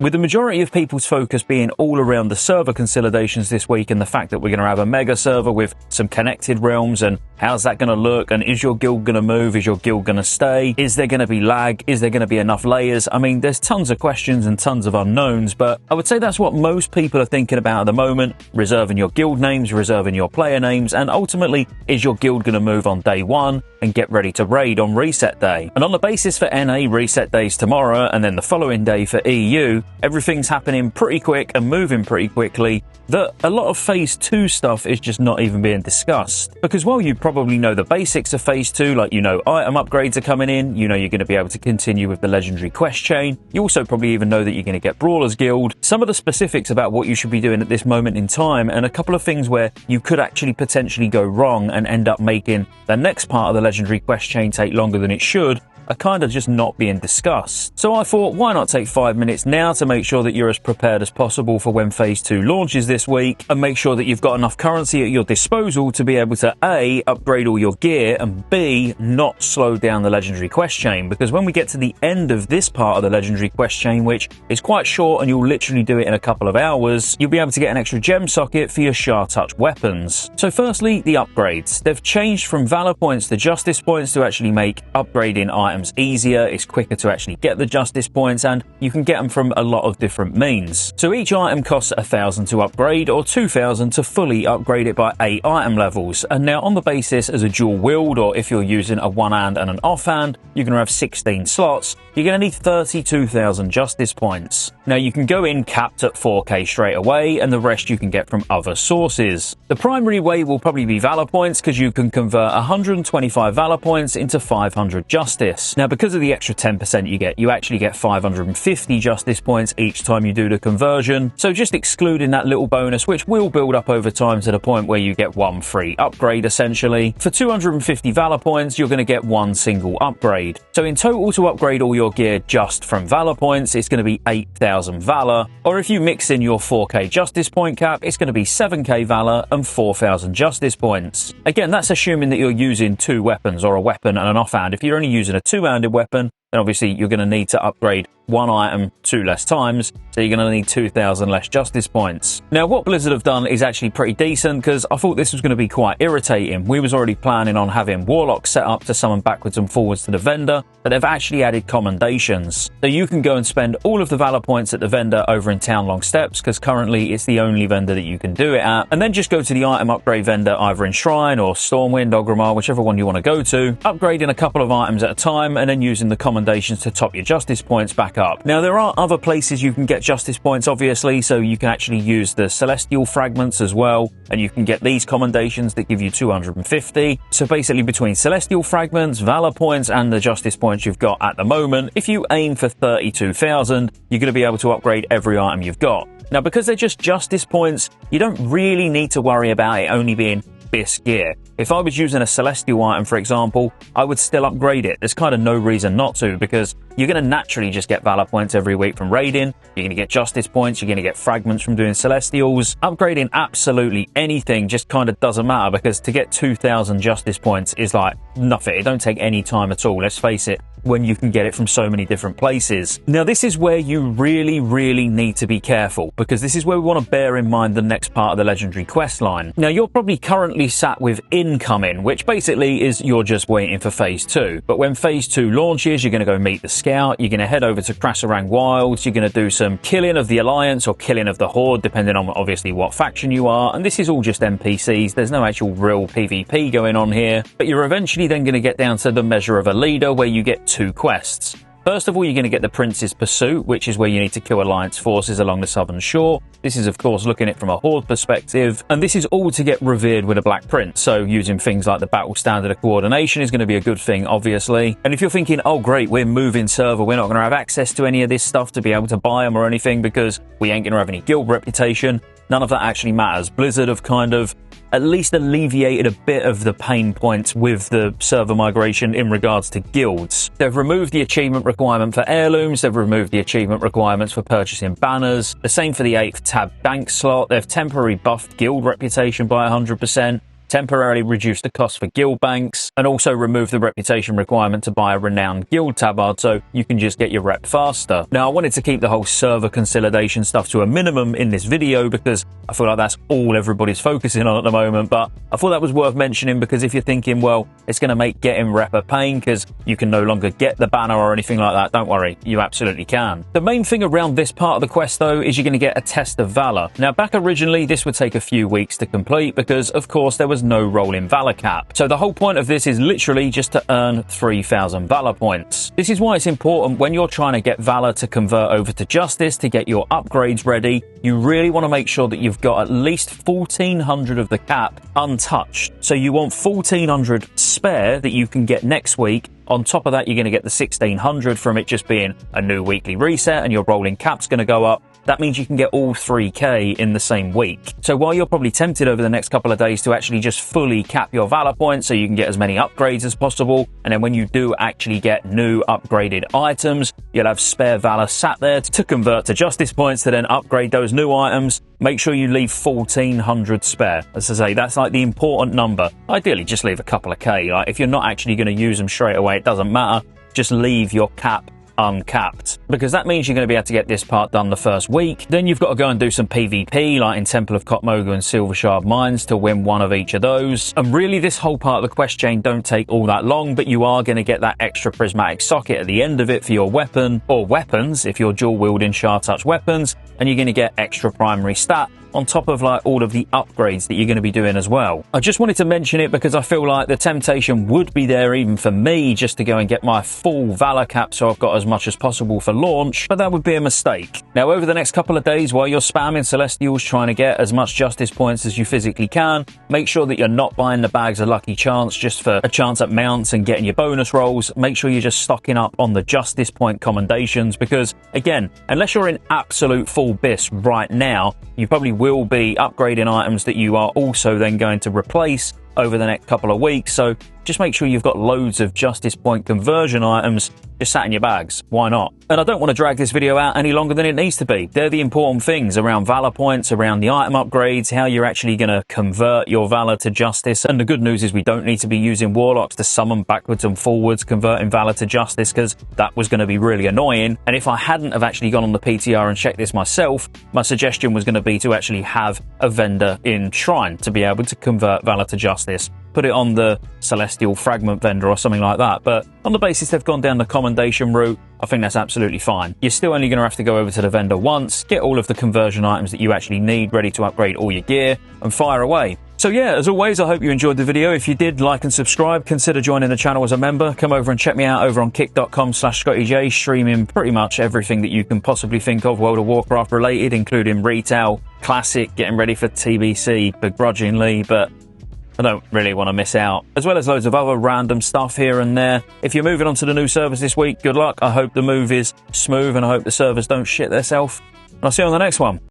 With the majority of people's focus being all around the server consolidations this week and the fact that we're going to have a mega server with some connected realms and how's that going to look, and is your guild going to move, is your guild going to stay, is there going to be lag, is there going to be enough layers? I mean, there's tons of questions and tons of unknowns, but I would say that's what most people are thinking about at the moment, reserving your guild names, reserving your player names, and ultimately, is your guild going to move on day one and get ready to raid on reset day? And on the basis for NA, reset days tomorrow, and then the following day for EU, everything's happening pretty quick and moving pretty quickly, that a lot of Phase 2 stuff is just not even being discussed. Because while you probably know the basics of Phase 2, like you know item upgrades are coming in, you know you're going to be able to continue with the legendary quest chain, you also probably even know that you're going to get Brawler's Guild, some of the specifics about what you should be doing at this moment in time, and a couple of things where you could actually potentially go wrong and end up making the next part of the legendary quest chain take longer than it should, are kind of just not being discussed. So I thought, why not take 5 minutes now to make sure that you're as prepared as possible for when Phase 2 launches this week, and make sure that you've got enough currency at your disposal to be able to A, upgrade all your gear, and B, not slow down the legendary quest chain. Because when we get to the end of this part of the legendary quest chain, which is quite short and you'll literally do it in a couple of hours, you'll be able to get an extra gem socket for your Shah Touch weapons. So firstly, the upgrades. They've changed from Valor points to Justice points to actually make upgrading items easier. It's quicker to actually get the Justice points, and you can get them from a lot of different means. So each item costs 1,000 to upgrade, or 2,000 to fully upgrade it by 8 item levels. And now on the basis as a dual wield, or if you're using a one hand and an off hand, you're going to have 16 slots. You're going to need 32,000 Justice points. Now you can go in capped at 4k straight away, and the rest you can get from other sources. The primary way will probably be Valor points, because you can convert 125 Valor points into 500 Justice. Now because of the extra 10% you actually get 550 Justice points each time you do the conversion. So just excluding that little bonus, which will build up over time to the point where you get one free upgrade essentially. For 250 Valor points, you're going to get one single upgrade. So in total, to upgrade all your gear just from Valor points, it's going to be 8,000 Valor. Or if you mix in your 4k Justice point cap, it's going to be 7k Valor and 4,000 Justice points. Again, that's assuming that you're using 2 weapons, or a weapon and an offhand. If you're only using a 2-handed weapon, then obviously you're going to need to upgrade one item 2 less times, so you're going to need 2,000 less Justice points. Now what Blizzard have done is actually pretty decent, because I thought this was going to be quite irritating. We was already planning on having Warlock set up to summon backwards and forwards to the vendor, but they've actually added commendations. So you can go and spend all of the Valor points at the vendor over in Town Long Steps, because currently it's the only vendor that you can do it at, and then just go to the item upgrade vendor either in Shrine or Stormwind, Orgrimmar, whichever one you want to go to, upgrading a couple of items at a time, and then using the commendations to top your Justice points back up. Now there are other places you can get Justice points obviously, so you can actually use the Celestial Fragments as well, and you can get these commendations that give you 250. So basically between Celestial Fragments, Valor points, and the Justice points you've got at the moment, if you aim for 32,000, you're going to be able to upgrade every item you've got. Now because they're just Justice points, you don't really need to worry about it only being Abyss gear. If I was using a Celestial item, for example, I would still upgrade it. There's kind of no reason not to, because you're going to naturally just get Valor points every week from raiding, you're going to get Justice points, you're going to get fragments from doing Celestials. Upgrading absolutely anything just kind of doesn't matter, because to get 2,000 Justice points is like nothing. It don't take any time at all, let's face it, when you can get it from so many different places. Now this is where you really need to be careful, because this is where we want to bear in mind the next part of the legendary quest line. Now you're probably currently sat with incoming, which basically is you're just waiting for Phase 2. But when Phase 2 launches, you're going to go meet the Scout, you're going to head over to Krasarang Wilds, you're going to do some killing of the Alliance or killing of the Horde, depending on obviously what faction you are, and this is all just NPCs, there's no actual real PvP going on here. But you're eventually then going to get down to the Measure of a Leader, where you get 2 quests. First of all, you're going to get the Prince's Pursuit, which is where you need to kill Alliance forces along the southern shore. This is, of course, looking at it from a Horde perspective, and this is all to get revered with a Black Prince, so using things like the Battle Standard of Coordination is going to be a good thing, obviously. And if you're thinking, oh great, we're moving server, we're not going to have access to any of this stuff to be able to buy them or anything because we ain't going to have any guild reputation, none of that actually matters. Blizzard have kind of at least alleviated a bit of the pain points with the server migration in regards to guilds. They've removed the achievement requirement for heirlooms, they've removed the achievement requirements for purchasing banners, the same for the 8th tab bank slot, they've temporarily buffed guild reputation by 100%, temporarily reduce the cost for guild banks, and also remove the reputation requirement to buy a renowned guild tabard so you can just get your rep faster. Now, I wanted to keep the whole server consolidation stuff to a minimum in this video because I feel like that's all everybody's focusing on at the moment, but I thought that was worth mentioning because if you're thinking, well, it's going to make getting rep a pain because you can no longer get the banner or anything like that, don't worry, you absolutely can. The main thing around this part of the quest, though, is you're going to get a test of valor. Now, back originally, this would take a few weeks to complete because, of course, there was no rolling valor cap. So the whole point of this is literally just to earn 3,000 valor points. This is why it's important when you're trying to get valor to convert over to justice to get your upgrades ready, you really want to make sure that you've got at least 1,400 of the cap untouched. So you want 1,400 spare that you can get next week. On top of that, you're going to get the 1,600 from it just being a new weekly reset and your rolling cap's going to go up. That means you can get all 3k in the same week. So while you're probably tempted over the next couple of days to actually just fully cap your valor points so you can get as many upgrades as possible, and then when you do actually get new upgraded items, you'll have spare valor sat there to convert to justice points to then upgrade those new items. Make sure you leave 1,400 spare. As I say, that's like the important number. Ideally, just leave a couple of K. Like if you're not actually going to use them straight away, it doesn't matter. Just leave your cap uncapped, because that means you're going to be able to get this part done the first week. Then you've got to go and do some PvP, like in Temple of Kotmogu and Silvershard Mines, to win one of each of those. And really, this whole part of the quest chain don't take all that long, but you are going to get that extra prismatic socket at the end of it for your weapon, or weapons if you're dual wielding Shard Touch weapons, and you're going to get extra primary stat on top of like all of the upgrades that you're going to be doing as well. I just wanted to mention it because I feel like the temptation would be there even for me just to go and get my full valor cap so I've got as much as possible for launch, but that would be a mistake. Now, over the next couple of days while you're spamming Celestials trying to get as much justice points as you physically can, make sure that you're not buying the bags of lucky chance just for a chance at mounts and getting your bonus rolls. Make sure you're just stocking up on the justice point commendations because, again, unless you're in absolute full bis right now, you probably will be upgrading items that you are also then going to replace over the next couple of weeks. So just make sure you've got loads of justice point conversion items just sat in your bags. Why not? And I don't want to drag this video out any longer than it needs to be. They're the important things around valor points, around the item upgrades, how you're actually going to convert your valor to justice. And the good news is we don't need to be using warlocks to summon backwards and forwards, converting valor to justice, because that was going to be really annoying. And if I hadn't have actually gone on the PTR and checked this myself, my suggestion was going to be to actually have a vendor in Shrine to be able to convert valor to justice. Put it on the Celestial Fragment vendor or something like that. But on the basis they've gone down the commendation route, I think that's absolutely fine. You're still only going to have to go over to the vendor once, get all of the conversion items that you actually need ready to upgrade all your gear, and fire away. So yeah, as always, I hope you enjoyed the video. If you did, like and subscribe. Consider joining the channel as a member. Come over and check me out over on kick.com/Scottejaye, streaming pretty much everything that you can possibly think of World of Warcraft related, including retail, classic, getting ready for TBC begrudgingly, but I don't really want to miss out, as well as loads of other random stuff here and there. If you're moving on to the new servers this week, good luck. I hope the move is smooth and I hope the servers don't shit theirself. And I'll see you on the next one.